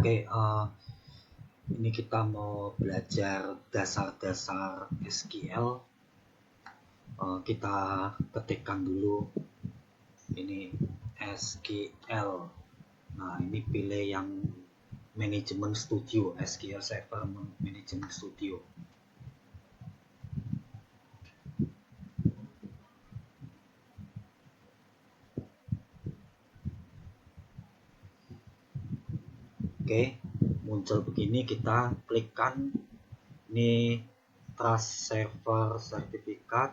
Oke, ini kita mau belajar dasar-dasar SQL. Kita ketikkan dulu ini SQL. Nah, ini pilih yang Management Studio, SQL Server Management Studio. Oke, muncul begini, kita klikkan ini Trust Server Certificate,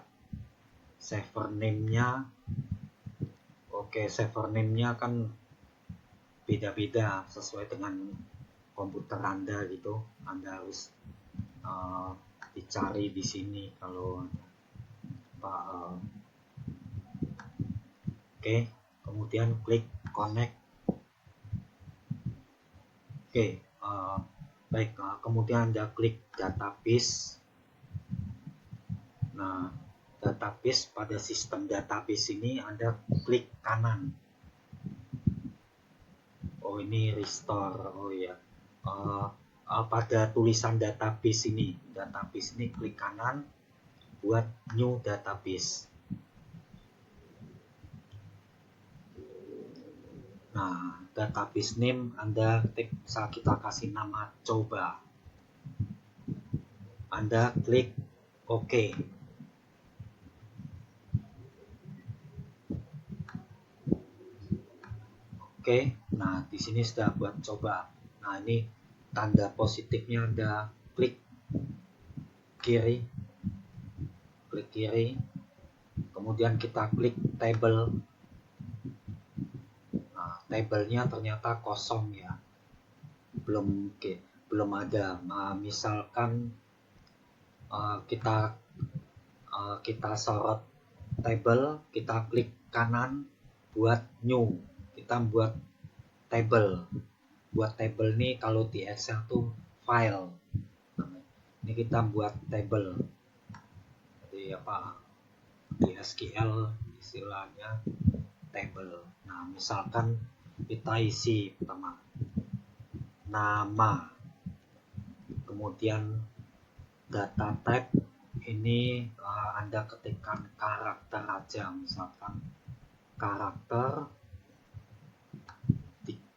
server name-nya. Oke, server name-nya kan beda-beda sesuai dengan komputer Anda gitu. Anda harus dicari di sini kalau Oke, kemudian klik connect. Oke, baik, kemudian Anda klik database. Nah, database, pada sistem database ini Anda klik kanan. Oh, ini restore. Oh ya, pada tulisan database ini klik kanan buat new database. Nah, database name Anda kita kasih nama coba. Anda klik OK. Oke, nah di sini sudah buat coba. Nah, ini tanda positifnya Anda klik kiri. Kemudian kita klik table. Nah, tabelnya ternyata kosong ya. Belum ada. Nah, misalkan kita sorot table, kita klik kanan buat new. Kita buat table. Buat table nih kalau di Excel tuh file. Ini kita buat table. Jadi di SQL istilahnya table. Nah, misalkan kita isi pertama nama, kemudian data type ini Anda ketikkan karakter aja, misalkan karakter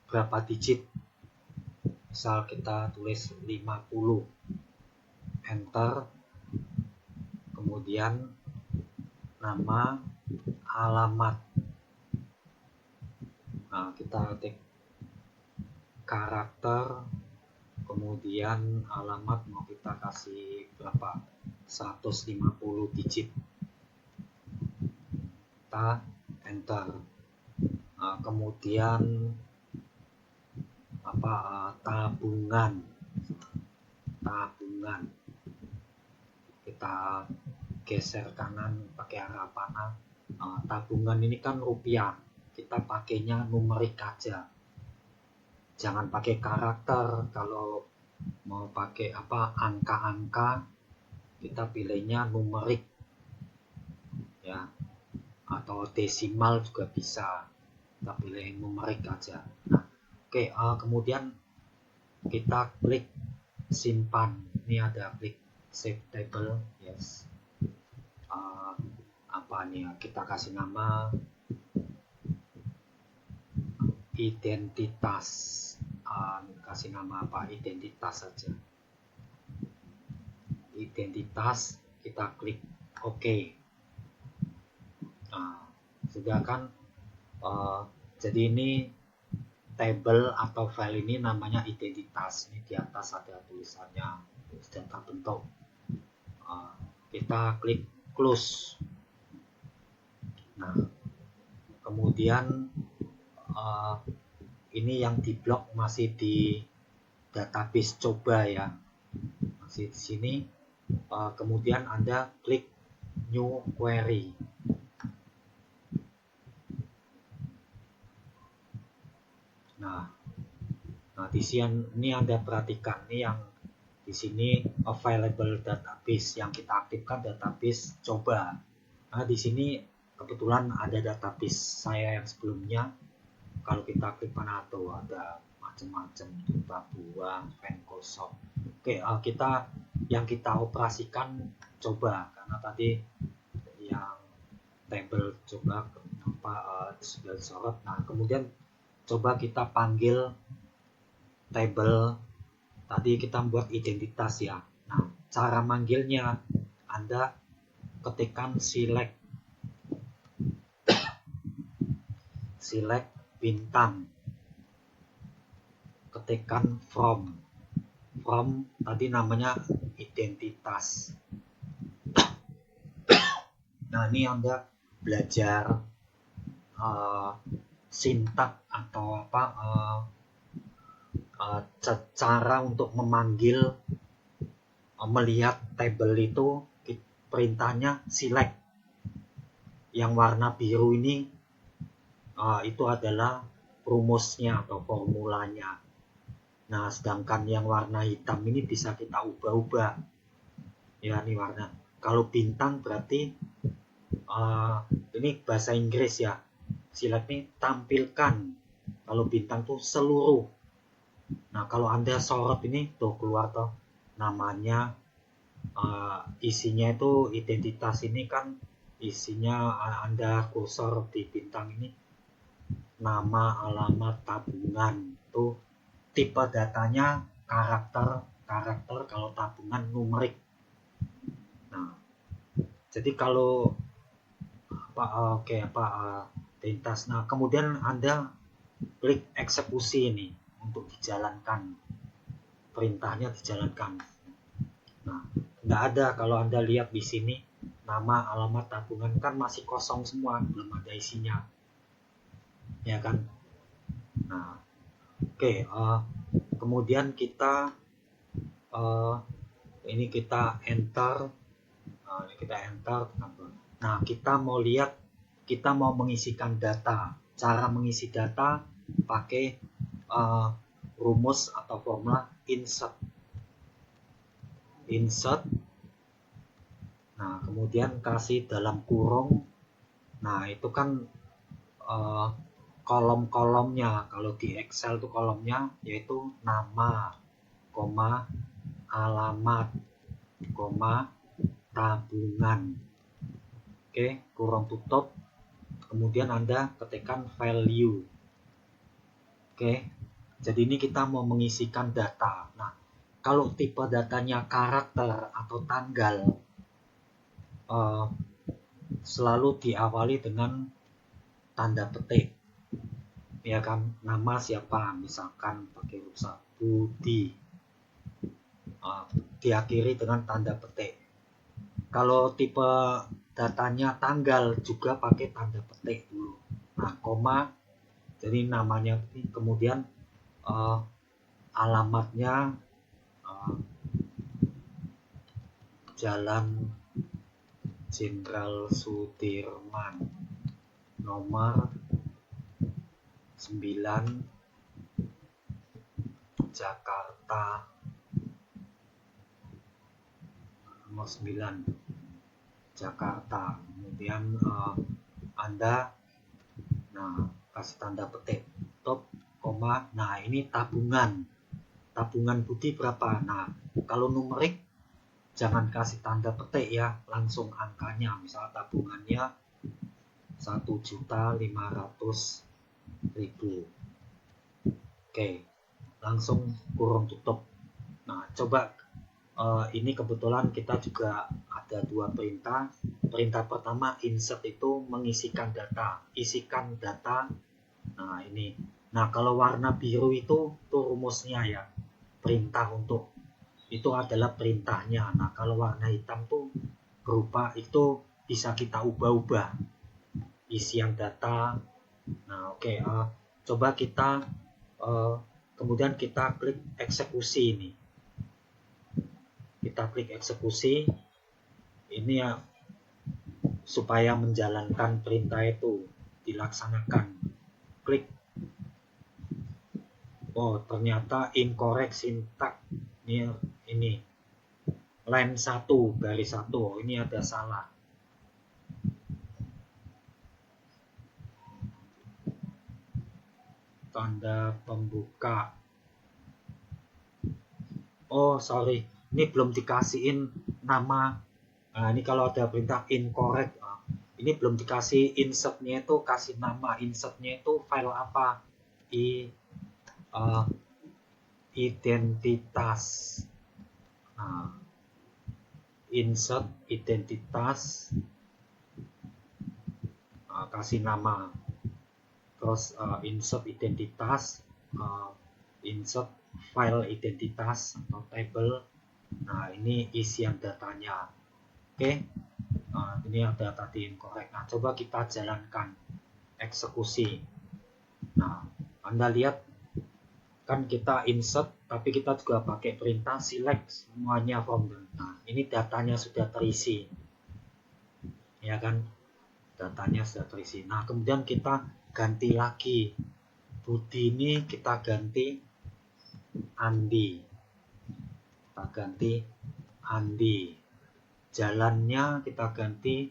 berapa digit, misal kita tulis 50, enter, kemudian nama, alamat. Nah, kita ketik karakter, kemudian alamat mau kita kasih berapa, 150 digit, kita enter. Nah, kemudian tabungan, kita geser kanan pakai arah panah. Tabungan ini kan rupiah, kita pakainya numerik aja, jangan pakai karakter. Kalau mau pakai angka-angka, kita pilihnya numerik ya, atau desimal juga bisa, kita pilih numerik aja. Nah, oke, kemudian kita klik simpan. Ini ada klik save table, yes. Kita kasih nama identitas. Kasih nama identitas saja. Identitas, kita klik OK. Nah, sudah kan. Jadi ini table atau file ini namanya identitas. Ini di atas ada tulisannya, sudah terbentuk. Kita klik close. Nah, kemudian ini yang diblok masih di database coba ya, masih di sini. Kemudian Anda klik new query. Nah, di sini ini Anda perhatikan, ini yang di sini available database, yang kita aktifkan database coba. Nah, di sini kebetulan ada database saya yang sebelumnya. kalau kita klik Panado ada macam-macam tuh, Papua, Pencosop. Oke, yang kita operasikan coba, karena tadi yang table coba sudah disorot. Nah, kemudian coba kita panggil table, tadi kita buat identitas ya. Nah, cara manggilnya Anda ketikkan select bintang, ketikkan from tadi namanya identitas. Nah, ini Anda belajar sintak atau cara untuk memanggil melihat tabel itu. Perintahnya select, yang warna biru ini itu adalah rumusnya atau formulanya. Nah, sedangkan yang warna hitam ini bisa kita ubah-ubah ya, ini warna. Kalau bintang berarti ini bahasa Inggris ya, select ini tampilkan. Kalau bintang tuh seluruh. Nah, kalau Anda sorot ini tuh keluar tuh namanya, isinya itu identitas ini kan isinya, Anda kursor di bintang ini nama, alamat, tabungan, tuh tipe datanya karakter, kalau tabungan numerik. Nah, jadi kalau identitas. Nah, kemudian Anda klik eksekusi ini untuk dijalankan, perintahnya dijalankan. Nah, nggak ada, kalau Anda lihat di sini nama, alamat, tabungan kan masih kosong semua, belum ada isinya ya kan. Nah, oke, kemudian kita ini kita enter, nah kita mau lihat, kita mau mengisikan data. Cara mengisi data pakai rumus atau formula insert. Nah, kemudian kasih dalam kurung. Nah, itu kan kolom-kolomnya. Kalau di Excel itu kolomnya yaitu nama, koma, alamat, koma, tabungan. Oke, kurung tutup. Kemudian Anda ketikkan value. Oke, jadi ini kita mau mengisikan data. Nah, kalau tipe datanya karakter atau tanggal, selalu diawali dengan tanda petik ya kan. Nama siapa, misalkan pakai huruf Budi, diakhiri dengan tanda petik. Kalau tipe datanya tanggal juga pakai tanda petik dulu. Nah, koma, jadi namanya, kemudian alamatnya Jalan Jenderal Sudirman nomor 9 Jakarta, nomor 9 Jakarta. Kemudian Anda kasih tanda petik, top, koma. Nah, ini tabungan Budi berapa. Nah, kalau numerik jangan kasih tanda petik ya, langsung angkanya. Misal tabungannya 1.500.000. Oke, langsung kurung tutup. Nah, coba ini kebetulan kita juga ada dua perintah. Perintah pertama insert itu mengisikan data, isikan data. Nah, ini. Nah, kalau warna biru itu tuh rumusnya ya, perintah untuk itu adalah perintahnya. Nah, kalau warna hitam tuh berupa itu bisa kita ubah-ubah isian data. Nah, oke, coba kita kemudian kita klik eksekusi ini. Kita klik eksekusi ini ya, supaya menjalankan perintah itu dilaksanakan. Klik. Oh, ternyata incorrect syntax. Ini line 1 garis 1. Ini ada salah. tanda pembuka. Oh sorry, ini belum dikasihin nama. Nah, ini kalau ada perintah incorrect, ini belum dikasih insertnya, itu kasih nama insertnya itu file apa. Identitas. Nah, insert identitas, kasih nama, terus insert identitas, insert file identitas atau table. Nah, ini isian datanya. Oke. Ini ada tadi incorrect. Nah, coba kita jalankan eksekusi. Nah, Anda lihat kan kita insert, tapi kita juga pakai perintah select semuanya from. Nah, ini datanya sudah terisi, ya kan? Datanya sudah terisi. Nah, kemudian kita ganti lagi. Budi ini kita ganti Andi. Kita ganti Andi. Jalannya kita ganti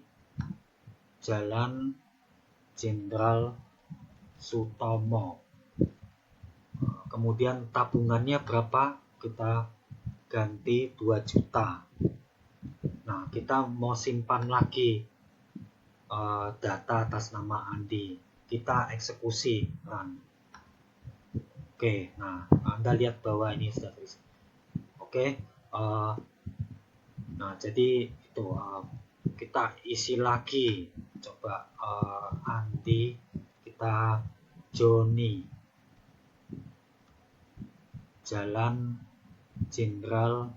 Jalan Jenderal Sutomo. Kemudian tabungannya berapa? Kita ganti 2 juta. Nah, kita mau simpan lagi data atas nama Andi. Kita eksekusi run. Oke, nah Anda lihat bahwa ini sudah terisi. Oke, nah jadi itu kita isi lagi. Coba Andi, kita Joni, Jalan Jenderal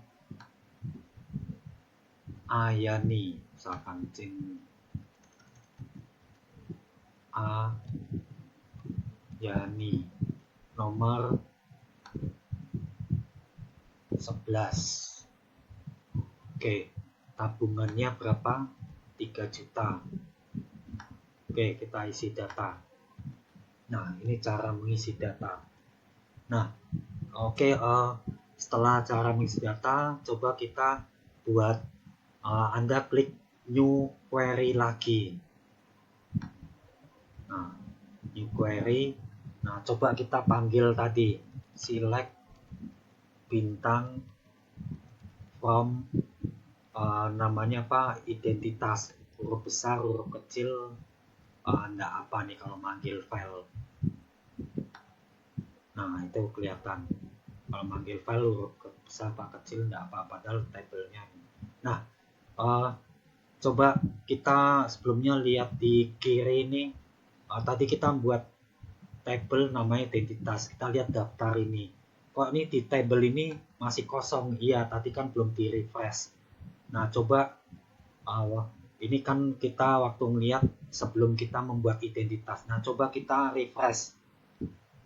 Ayani, misalkan Yani, nomor 11. Oke, tabungannya berapa? 3 juta. Oke, kita isi data. Nah, ini cara mengisi data. Nah, oke, setelah cara mengisi data, coba kita buat, Anda klik new query lagi. Nah, new query. Nah, coba kita panggil tadi select bintang from, namanya apa, identitas, huruf besar, huruf kecil, enggak apa nih kalau manggil file. Nah, itu kelihatan kalau manggil file huruf besar apa kecil enggak apa, padahal tabelnya. Nah, coba kita sebelumnya lihat di kiri ini, tadi kita buat table namanya identitas. Kita lihat daftar ini, kok ini di table ini masih kosong. Iya, tadi kan belum di refresh. Nah, coba ini kan kita waktu melihat sebelum kita membuat identitas. Nah, coba kita refresh,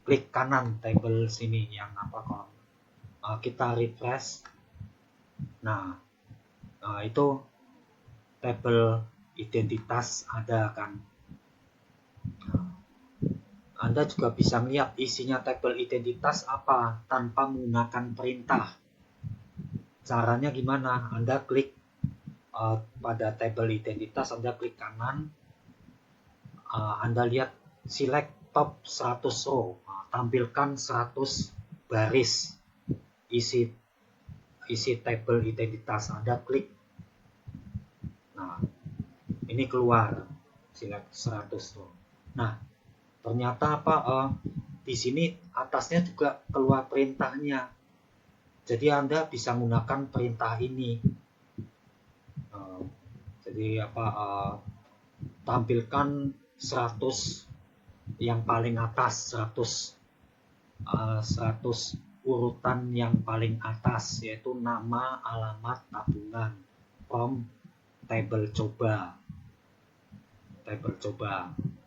klik kanan table sini yang apa kolom, kita refresh. Nah, itu table identitas ada kan. Anda juga bisa melihat isinya tabel identitas apa tanpa menggunakan perintah. Caranya gimana? Anda klik pada tabel identitas, Anda klik kanan, Anda lihat select top 100 row, tampilkan 100 baris isi tabel identitas. Anda klik. Nah, ini keluar select 100 row. Nah, ternyata apa, di sini atasnya juga keluar perintahnya. Jadi Anda bisa menggunakan perintah ini. Jadi apa, tampilkan 100 yang paling atas, 100 urutan yang paling atas, yaitu nama, alamat, tabungan, from table coba.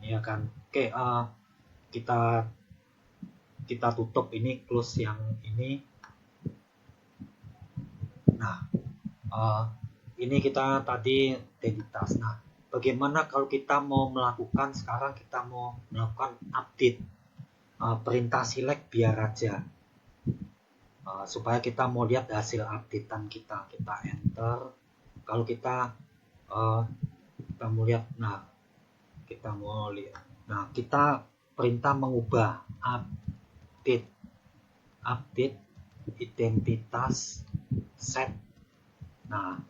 Ya kan. Oke, kita tutup ini, close yang ini. Nah, ini kita tadi identitas. Nah, bagaimana kalau kita mau melakukan, sekarang kita mau melakukan update, perintah select biar aja, supaya kita mau lihat hasil updatean kita enter. Kalau kita mau lihat, nah kita perintah mengubah update identitas set. Nah,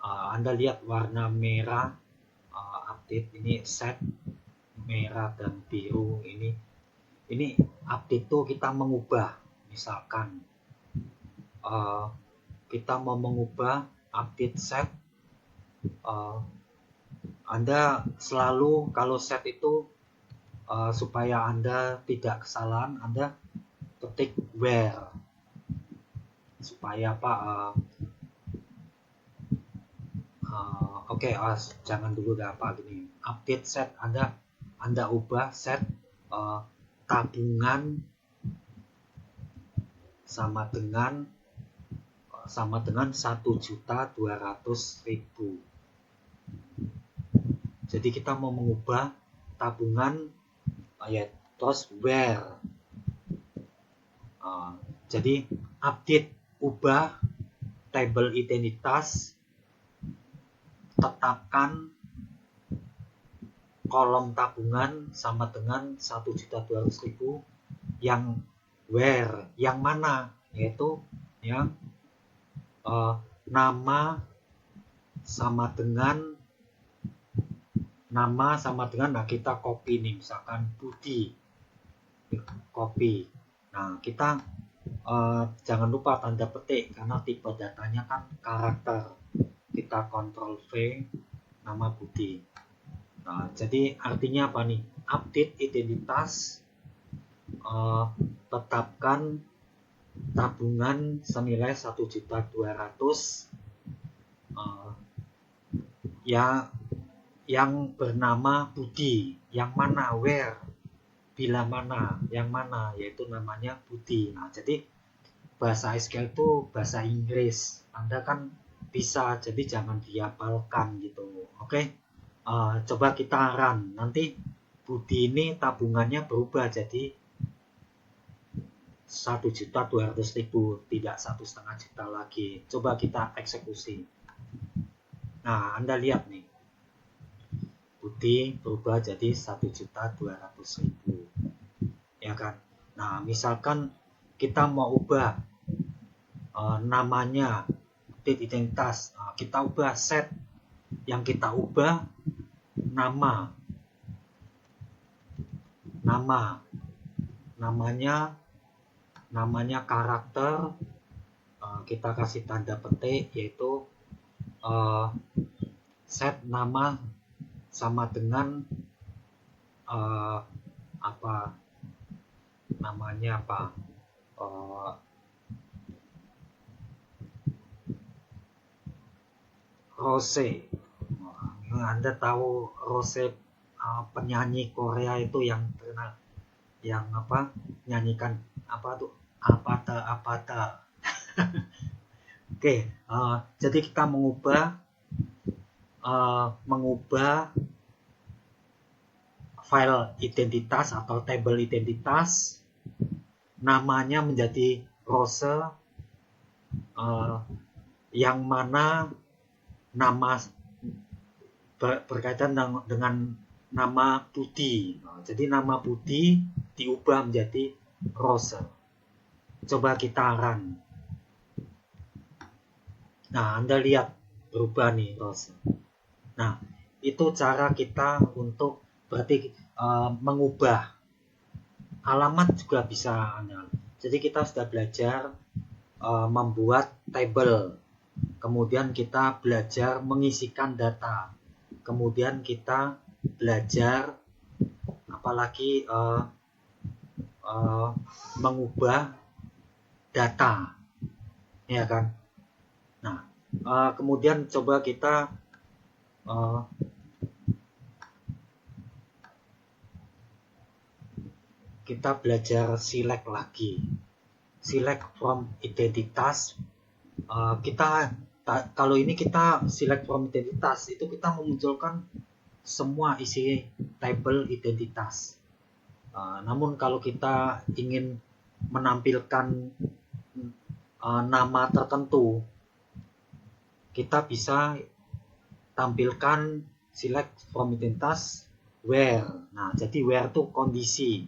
Anda lihat warna merah, update ini set merah dan biru ini update tuh kita mengubah. Misalkan kita mau mengubah update set, Anda selalu kalau set itu supaya Anda tidak kesalahan, Anda ketik where supaya apa? Oke, jangan dulu apa gini. Update set Anda ubah set tabungan sama dengan 1.200.000. Jadi kita mau mengubah tabungan ya, terus where. Jadi update, ubah tabel identitas, tetapkan kolom tabungan sama dengan 1.200.000 yang where, yang mana, yaitu yang nama sama dengan nah kita copy nih, misalkan Budi, copy. Nah kita jangan lupa tanda petik karena tipe datanya kan karakter. Kita Ctrl V, nama Budi. Nah, jadi artinya apa nih? Update identitas, tetapkan tabungan senilai 1.200.000 yang bernama Budi. Yang mana? Where? Bila mana? Yang mana? Yaitu namanya Budi. Nah, jadi bahasa SQL itu bahasa Inggris. Anda kan bisa, jadi jangan dihafalkan gitu. Oke? Coba kita run. Nanti Budi ini tabungannya berubah jadi 1.200.000, tidak 1,5 juta lagi. Coba kita eksekusi. Nah, Anda lihat nih. Budi berubah jadi 1.200.000. Ya kan? Nah, misalkan kita mau ubah namanya, update identitas. Kita ubah set. Yang kita ubah namanya karakter, kita kasih tanda petik yaitu set nama sama dengan apa namanya Rose. Anda tahu Rose, penyanyi Korea itu yang terkenal, yang nyanyikan Apata. Oke, jadi kita mengubah file identitas atau tabel identitas, namanya menjadi Rose, yang mana nama berkaitan dengan nama Budi. Jadi nama Budi diubah menjadi Rose. Coba kita run. Nah, Anda lihat berubah nih Rose. Nah, itu cara kita untuk berarti mengubah alamat juga bisa Anda. Jadi kita sudah belajar membuat tabel. Kemudian kita belajar mengisikan data. Kemudian kita belajar apalagi mengubah data. Ya kan? Nah, kemudian coba kita belajar select lagi. Select from identitas. Kalau ini kita select from identitas, itu kita memunculkan semua isi tabel identitas. Namun kalau kita ingin menampilkan nama tertentu, kita bisa tampilkan select from identitas where. Nah, jadi where itu kondisi.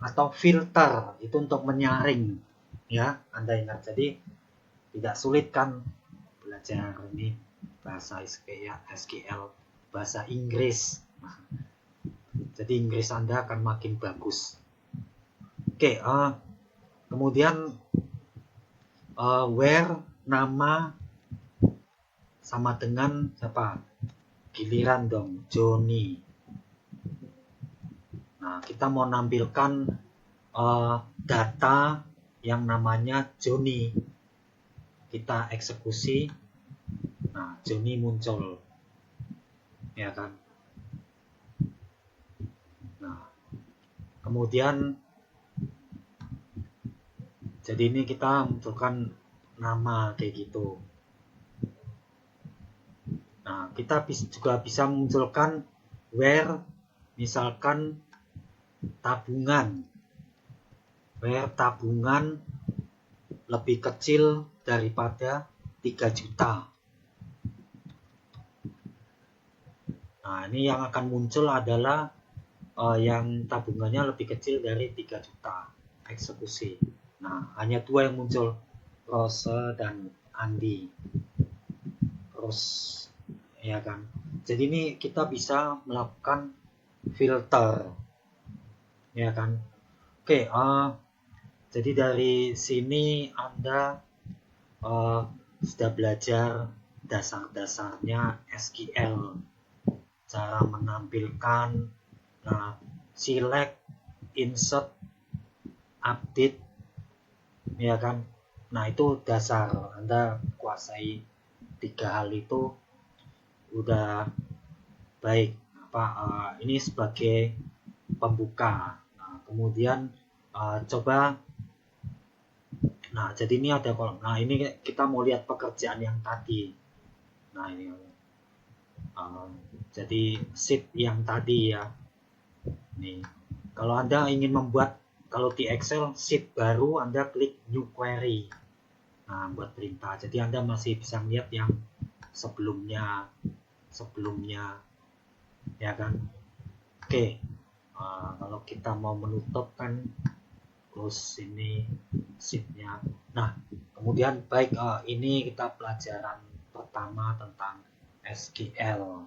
atau filter itu untuk menyaring, ya. Anda ingat, jadi tidak sulit kan belajar ini bahasa SQL, bahasa Inggris. Jadi Inggris Anda akan makin bagus. Oke, kemudian where nama sama dengan siapa? Giliran dong, Johnny. Nah, kita mau nampilkan data yang namanya Johnny. Kita eksekusi. Nah, Johnny muncul. Ya kan? Nah, kemudian jadi ini kita munculkan nama kayak gitu. Nah, kita juga bisa munculkan where, misalkan tabungan. Where tabungan lebih kecil daripada 3 juta. Nah, ini yang akan muncul adalah yang tabungannya lebih kecil dari 3 juta. Eksekusi. Nah, hanya dua yang muncul, Rose dan Andi. Rose, ya kan. Jadi ini kita bisa melakukan filter, ya kan. Oke, jadi dari sini Anda sudah belajar dasar-dasarnya SQL, cara menampilkan, select, insert, update, ya kan. Nah, itu dasar. Anda kuasai 3 hal itu udah baik. Ini sebagai pembuka. Nah, kemudian coba. Nah, jadi ini ada kolom. Nah, ini kita mau lihat pekerjaan yang tadi. Nah, ini jadi sheet yang tadi ya. Nih, kalau Anda ingin membuat, kalau di Excel sheet baru, Anda klik New Query. Nah, buat perintah. Jadi Anda masih bisa melihat yang sebelumnya, ya kan. Oke, kalau kita mau menutup kan close ini sheetnya. Nah, kemudian baik, ini kita pelajaran pertama tentang SQL.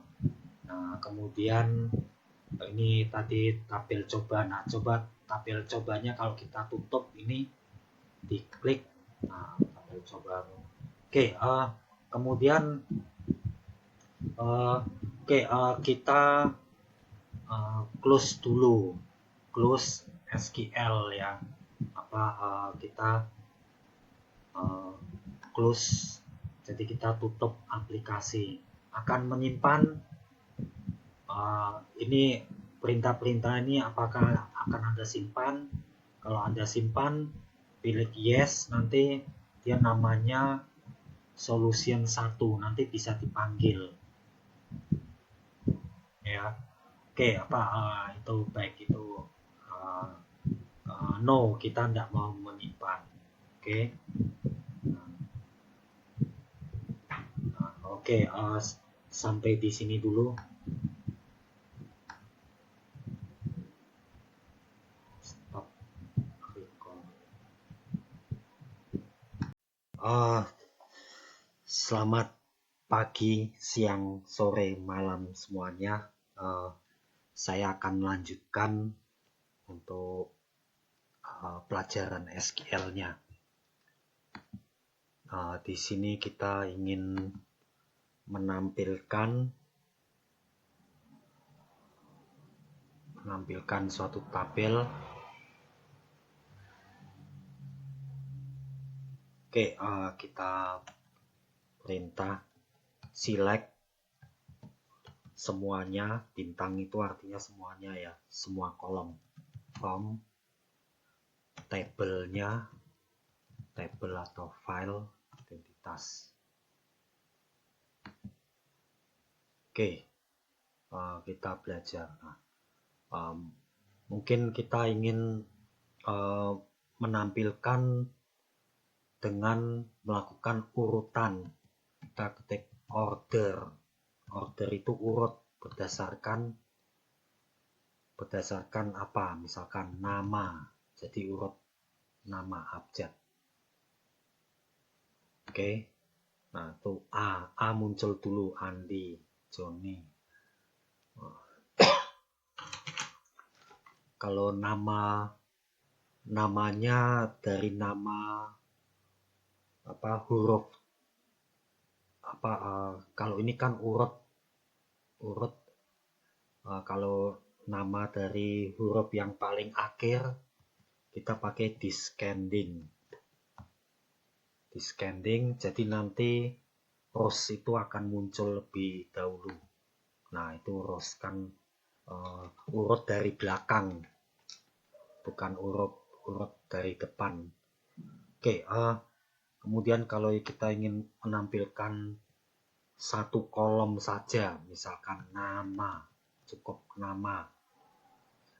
Nah, kemudian ini tadi tabel coba. Nah, coba tabel cobanya kalau kita tutup ini diklik. Nah, tabel coba. Oke, kemudian kita close dulu, close SQL ya. Kita close, jadi kita tutup aplikasi. Akan menyimpan ini perintah-perintah ini, apakah akan Anda simpan. Kalau Anda simpan, pilih yes, nanti dia namanya solution 1, nanti bisa dipanggil ya. Oke, itu baik, itu no, kita tidak mau menyimpan. Oke, sampai di sini dulu. Stop record. Selamat pagi, siang, sore, malam semuanya. Saya akan lanjutkan untuk pelajaran SQL-nya. Di sini kita ingin menampilkan suatu tabel. Oke, kita perintah select semuanya. Bintang itu artinya semuanya ya, semua kolom. From tabelnya, tabel atau file identitas. Oke, kita belajar. Mungkin kita ingin menampilkan dengan melakukan urutan. Kita ketik order. Order itu urut berdasarkan berdasarkan apa? Misalkan nama, jadi urut nama abjad. Oke. Nah, itu A muncul dulu, Andi, Joni. Kalau namanya dari nama apa huruf apa kalau ini kan urut kalau nama dari huruf yang paling akhir kita pakai descending, jadi nanti rows itu akan muncul lebih dahulu. Nah, itu rows kan urut dari belakang, bukan urut dari depan. Oke, kemudian kalau kita ingin menampilkan satu kolom saja, misalkan nama, cukup nama,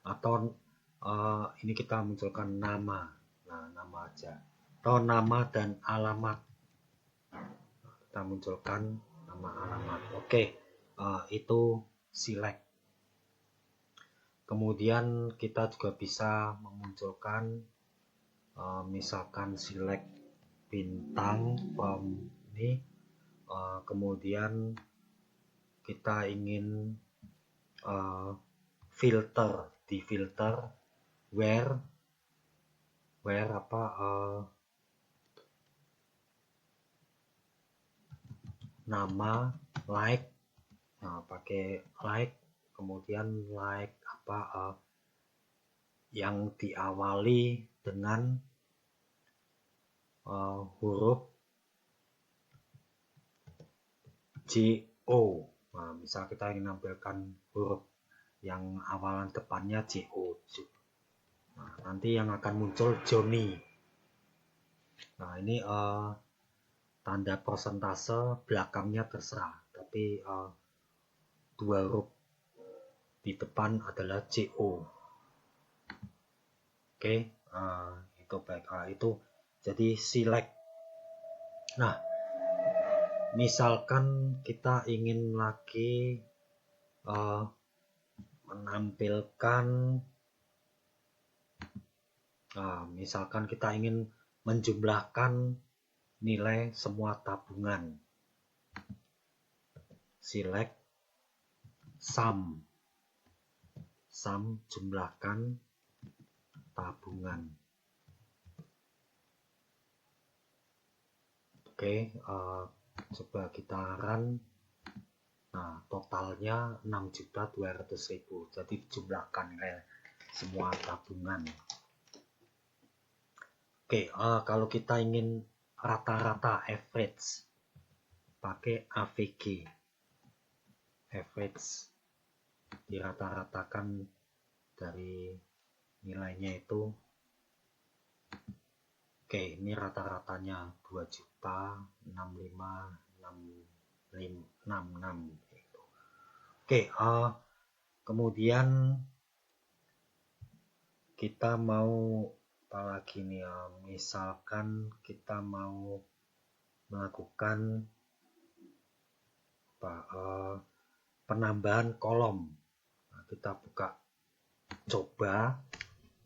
atau ini kita munculkan nama, nah nama aja, atau nama dan alamat, kita munculkan nama alamat. Oke, itu select. Kemudian kita juga bisa memunculkan misalkan select bintang from ini, kemudian kita ingin di filter where apa nama like, nah pakai like, kemudian like apa yang diawali dengan huruf JO. Nah, misal kita ingin menampilkan huruf yang awalan depannya JO. Nah, nanti yang akan muncul Joni. Nah, ini tanda persentase belakangnya terserah, tapi dua huruf di depan adalah JO. Oke, itu baik. Itu jadi select. Nah, misalkan kita ingin lagi menampilkan misalkan kita ingin menjumlahkan nilai semua tabungan, select sum jumlahkan tabungan. Oke, coba kita run. Nah, totalnya 6.200.000, jadi jumlahkan semua tabungan. Oke, kalau kita ingin rata-rata average, pakai AVG, average, dirata-ratakan dari nilainya itu. Oke, ini rata-ratanya 2.065.666 gitu. Oke, kemudian kita mau apa lagi nih ya, misalkan kita mau melakukan penambahan kolom. Nah, kita buka coba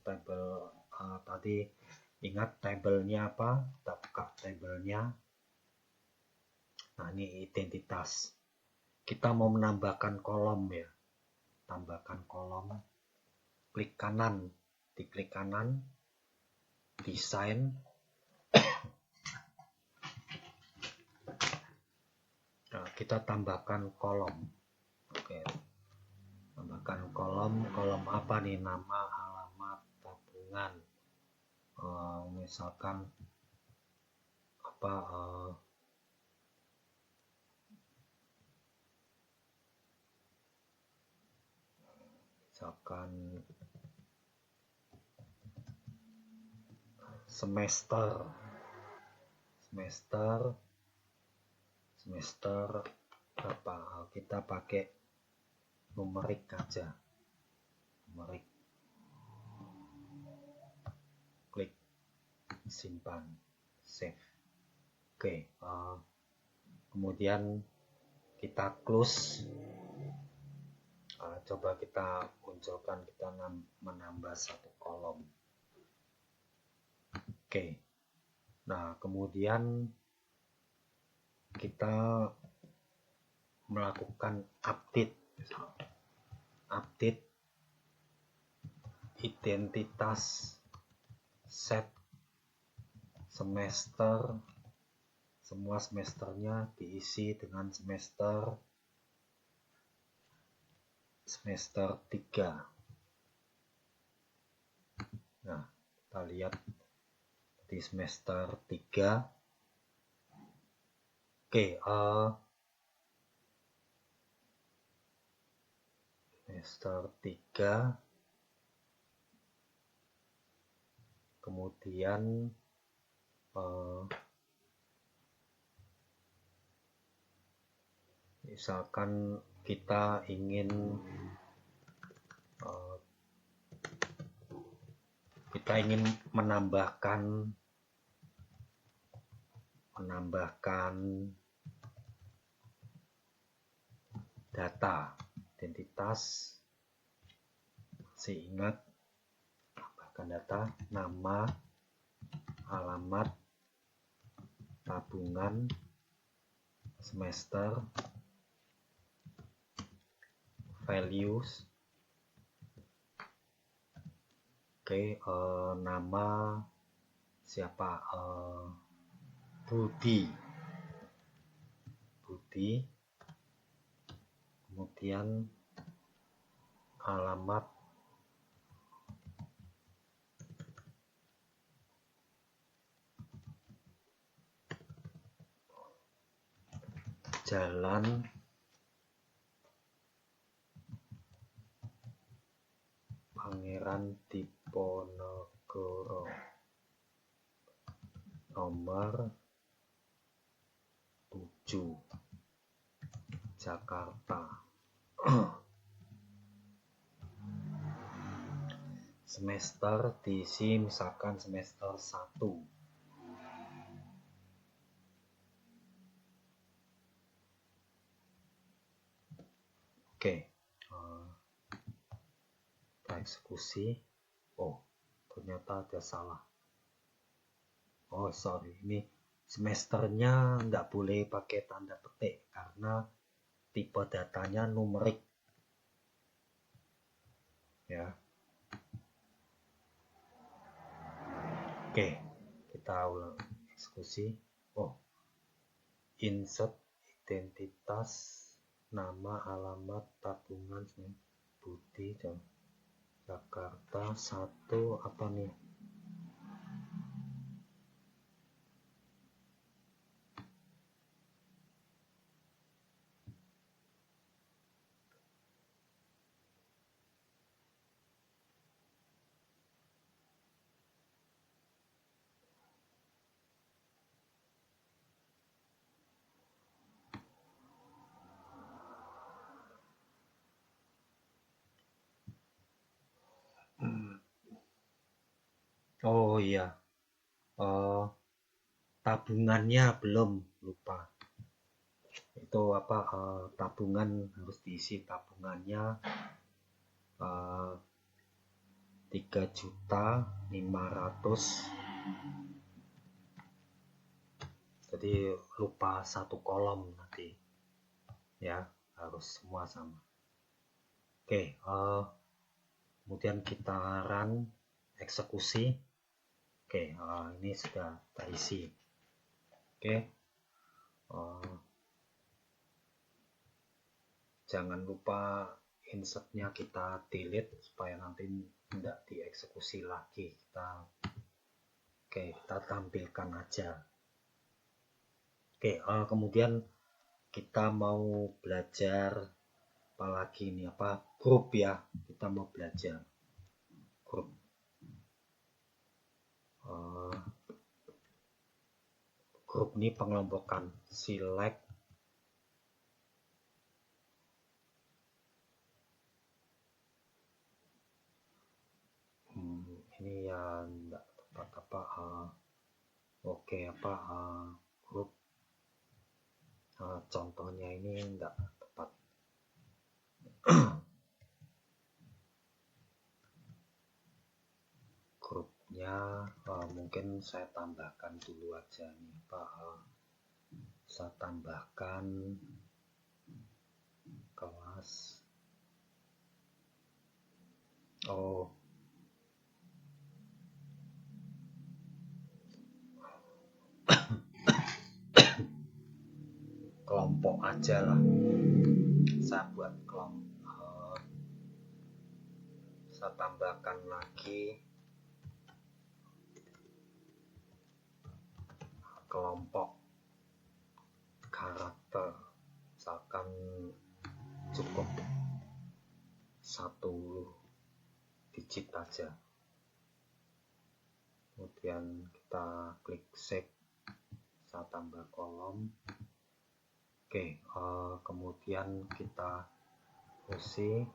tabel, tadi ingat tabelnya apa, kita buka tabelnya. Nah, ini identitas, kita mau menambahkan kolom ya, tambahkan kolom, klik kanan, diklik kanan, desain, nah, kita tambahkan kolom. Oke, tambahkan kolom apa nih, nama, alamat, tabungan, misalkan apa misalkan semester apa, kita pakai numerik aja, numerik, klik simpan, save. Oke, kemudian kita close Coba kita munculkan, kita menambah satu kolom. Oke. Nah, kemudian kita melakukan update identitas set semester. Semua semesternya diisi dengan semester 3. Nah, kita lihat di semester 3. Oke, semester 3. Kemudian misalkan kita ingin menambahkan data identitas. Masih ingat, tambahkan data, nama, alamat, tabungan, semester, values. Oke, nama siapa? Budi. Kemudian alamat Jalan Pangeran Diponegoro, nomor 7, Jakarta. Semester diisi misalkan semester 1. Oke, kita eksekusi. Oh, ternyata ada salah. Oh, sorry, ini semesternya nggak boleh pakai tanda petik karena tipe datanya numerik. Ya. Oke, kita ulang eksekusi. Oh, insert identitas, nama, alamat, tabungan, Budi, Jakarta 1, apa nih? Oh iya, tabungannya belum, lupa. Itu apa? Tabungan harus diisi tabungannya 3.500.000. Jadi lupa satu kolom nanti, ya harus semua sama. Oke, kemudian kita run eksekusi. Oke, ini sudah terisi. Oke, jangan lupa insertnya kita delete supaya nanti tidak dieksekusi lagi. Kita tampilkan aja. Oke, kemudian kita mau belajar apa lagi nih, grup ya. Kita mau belajar grup. Grup ini pengelompokan, select ini ya enggak tepat grup, contohnya ini enggak tepat. kelompoknya mungkin saya tambahkan dulu aja nih Pak. Saya tambahkan kelas kelompok aja lah. Saya buat kelompok, saya tambahkan lagi kelompok karakter, misalkan cukup 1 digit aja. Kemudian kita klik save, saya tambah kolom. Oke, kemudian kita isi.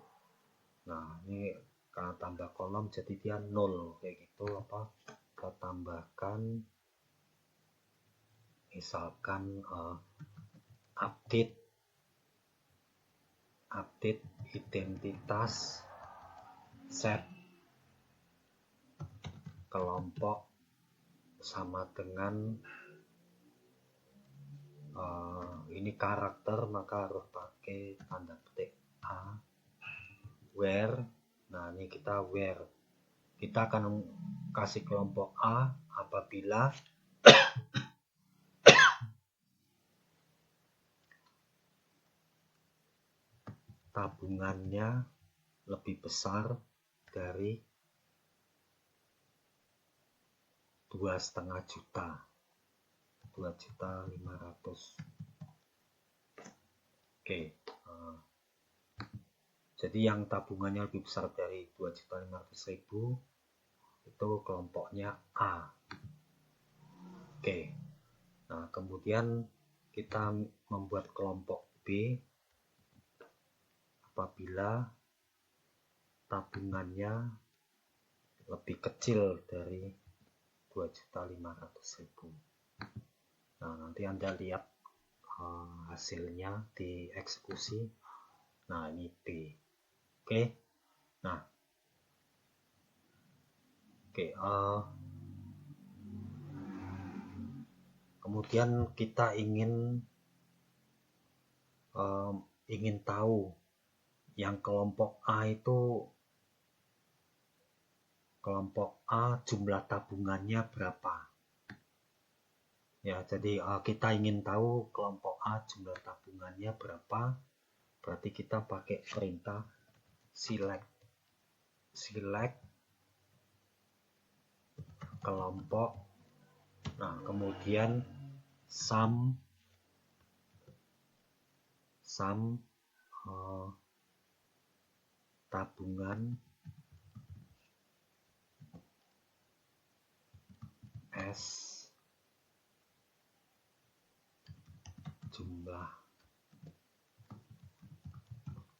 Nah, ini karena tambah kolom jadi dia 0 kayak gitu apa? Kita tambahkan misalkan update identitas set kelompok sama dengan ini karakter, maka harus pakai tanda petik A, where. Nah, ini kita where, kita akan kasih kelompok A apabila tabungannya lebih besar dari 2,5 juta, 2.500.000. Oke, jadi yang tabungannya lebih besar dari 2.500.000 itu kelompoknya A. Oke, nah kemudian kita membuat kelompok B apabila tabungannya lebih kecil dari 2.500.000. Nah, nanti Anda lihat hasilnya di eksekusi. Nah, ini B. Oke. Nah. Oke, kemudian kita ingin tahu yang kelompok A itu, kelompok A jumlah tabungannya berapa. Ya, jadi kita ingin tahu kelompok A jumlah tabungannya berapa, berarti kita pakai perintah select kelompok. Nah, kemudian sum tabungan S jumlah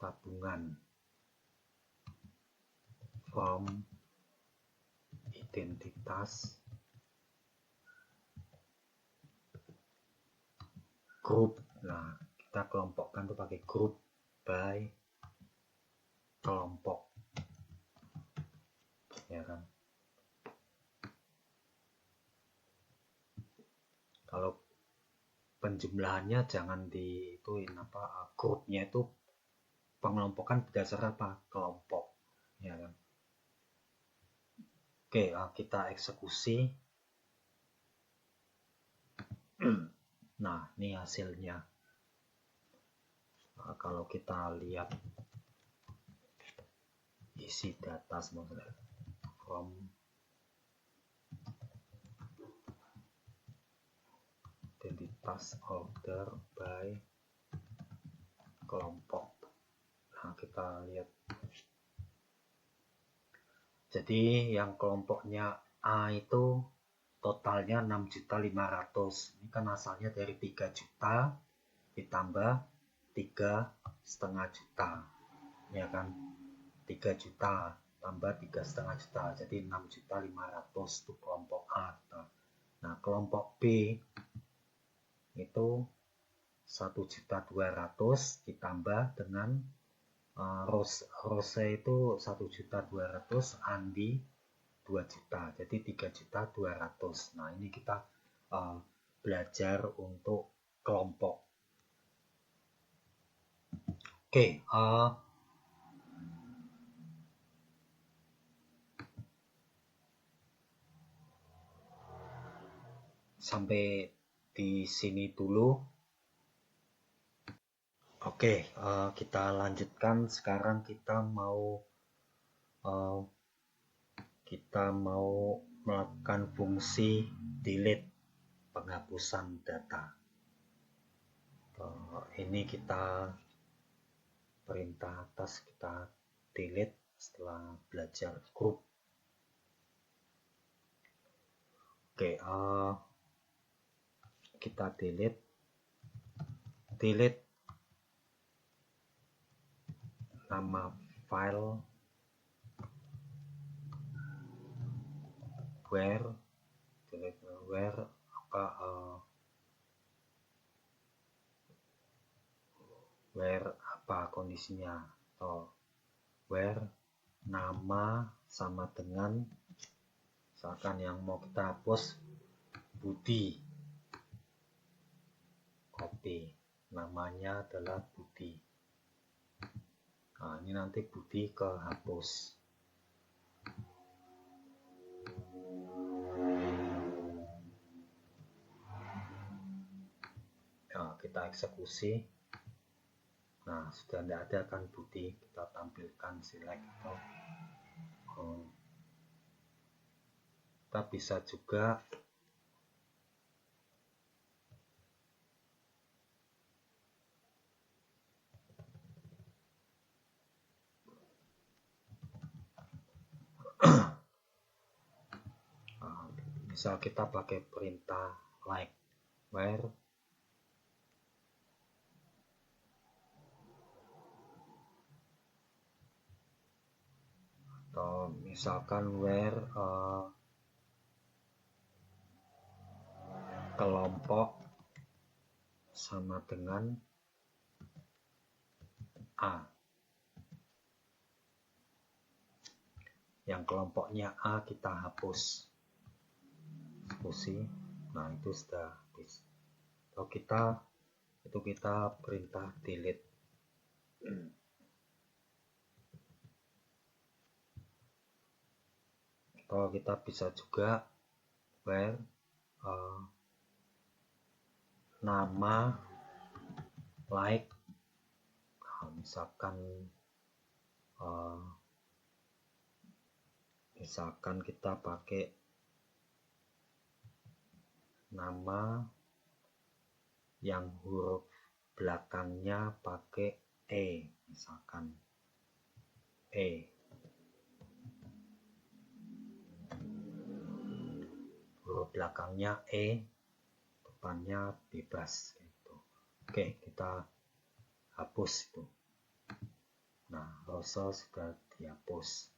tabungan from identitas grup. Nah, kita kelompokkan tuh pakai grup by kelompok, ya kan. Kalau penjumlahannya jangan diituin grupnya itu pengelompokan berdasarkan apa? Kelompok, ya kan. Oke, kita eksekusi. Nah, ini hasilnya. Kalau kita lihat isi data semuanya from identitas order by kelompok. Nah, kita lihat. Jadi yang kelompoknya A itu totalnya 6.500.000. Ini kan asalnya dari 3 juta ditambah 3,5 juta, ya kan. 3 juta tambah 3,5 juta, jadi 6.500.000 itu kelompok A. Nah, kelompok B itu 1.200.000 ditambah dengan Rose itu 1.200.000, Andi 2 juta, jadi 3.200.000. Nah, ini kita belajar untuk kelompok. Oke, sampai di sini dulu. Oke, kita lanjutkan. Sekarang kita mau melakukan fungsi delete, penghapusan data. Ini kita perintah atas kita delete setelah belajar grup. Oke, kita delete nama file where apa kondisinya, atau where nama sama dengan, misalkan yang mau kita hapus Budi, copy, namanya adalah Budi. Nah, ini nanti Budi kehapus. Nah, kita eksekusi. Nah, sudah tidak ada kan Budi, kita tampilkan select atau kita bisa juga bisa kita pakai perintah like where atau misalkan where kelompok sama dengan A. Yang kelompoknya A kita hapus. Eksekusi. Nah, itu sudah habis. Atau kita perintah delete. Atau kita bisa juga where nama like, misalkan kita pakai nama yang huruf belakangnya pakai E, misalkan E, huruf belakangnya E, depannya bebas gitu. Oke, kita hapus itu. Nah, Rosal sudah dihapus.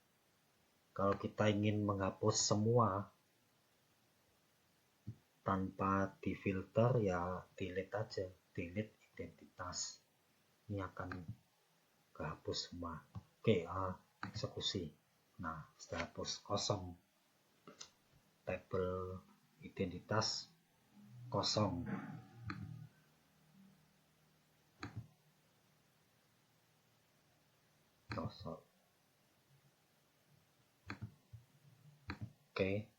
Kalau kita ingin menghapus semua tanpa difilter, ya delete aja, delete identitas. Ini akan kehapus semua. Oke, eksekusi. Nah, sudah hapus, kosong. Tabel identitas kosong. Oke.